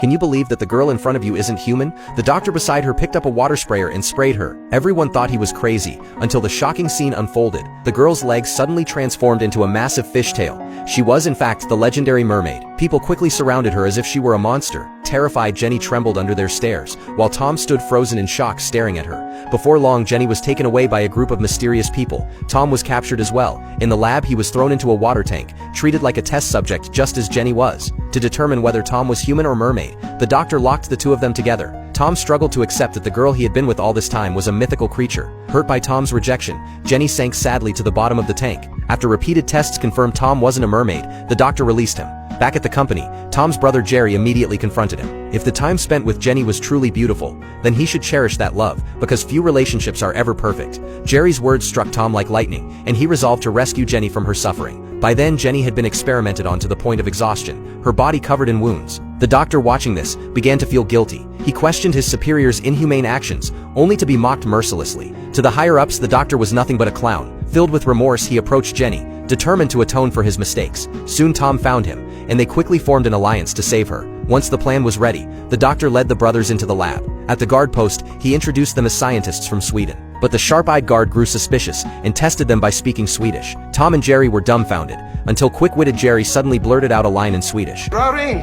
Can you believe that the girl in front of you isn't human? The doctor beside her picked up a water sprayer and sprayed her. Everyone thought he was crazy, until the shocking scene unfolded. The girl's legs suddenly transformed into a massive fishtail. She was in fact the legendary mermaid. People quickly surrounded her as if she were a monster. Terrified, Jenny trembled under their stares, while Tom stood frozen in shock staring at her. Before long, Jenny was taken away by a group of mysterious people. Tom was captured as well. In the lab, he was thrown into a water tank, treated like a test subject just as Jenny was. To determine whether Tom was human or mermaid, the doctor locked the two of them together. Tom struggled to accept that the girl he had been with all this time was a mythical creature. Hurt by Tom's rejection, Jenny sank sadly to the bottom of the tank. After repeated tests confirmed Tom wasn't a mermaid, the doctor released him. Back at the company, Tom's brother Jerry immediately confronted him. If the time spent with Jenny was truly beautiful, then he should cherish that love, because few relationships are ever perfect. Jerry's words struck Tom like lightning, and he resolved to rescue Jenny from her suffering. By then, Jenny had been experimented on to the point of exhaustion, her body covered in wounds. The doctor, watching this, began to feel guilty. He questioned his superior's inhumane actions, only to be mocked mercilessly. To the higher-ups, the doctor was nothing but a clown. Filled with remorse, he approached Jenny, determined to atone for his mistakes. Soon Tom found him, and they quickly formed an alliance to save her. Once the plan was ready, the doctor led the brothers into the lab. At the guard post, he introduced them as scientists from Sweden. But the sharp-eyed guard grew suspicious and tested them by speaking Swedish. Tom and Jerry were dumbfounded, until quick-witted Jerry suddenly blurted out a line in Swedish. Raring,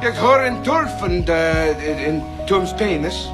jag har en turfend in Tom's penis.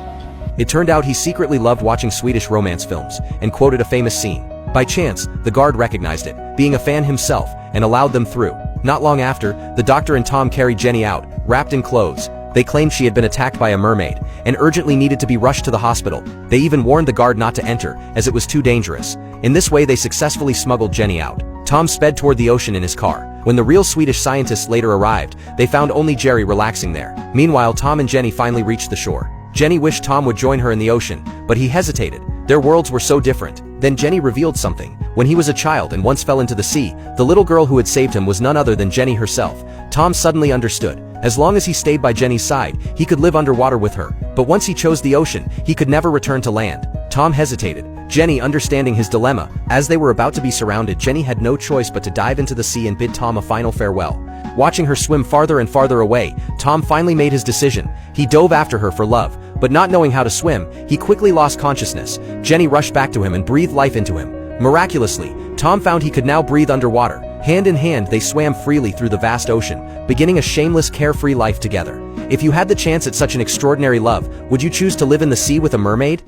It turned out he secretly loved watching Swedish romance films, and quoted a famous scene. By chance, the guard recognized it, being a fan himself, and allowed them through. Not long after, the doctor and Tom carried Jenny out, wrapped in clothes. They claimed she had been attacked by a mermaid, and urgently needed to be rushed to the hospital. They even warned the guard not to enter, as it was too dangerous. In this way, they successfully smuggled Jenny out. Tom sped toward the ocean in his car. When the real Swedish scientists later arrived, they found only Jerry relaxing there. Meanwhile, Tom and Jenny finally reached the shore. Jenny wished Tom would join her in the ocean, but he hesitated. Their worlds were so different. Then Jenny revealed something. When he was a child and once fell into the sea, the little girl who had saved him was none other than Jenny herself. Tom suddenly understood. As long as he stayed by Jenny's side, he could live underwater with her. But once he chose the ocean, he could never return to land. Tom hesitated. Jenny, understanding his dilemma, as they were about to be surrounded, Jenny had no choice but to dive into the sea and bid Tom a final farewell. Watching her swim farther and farther away, Tom finally made his decision. He dove after her for love, but not knowing how to swim, he quickly lost consciousness. Jenny rushed back to him and breathed life into him. Miraculously, Tom found he could now breathe underwater. Hand in hand, they swam freely through the vast ocean, beginning a shameless, carefree life together. If you had the chance at such an extraordinary love, would you choose to live in the sea with a mermaid?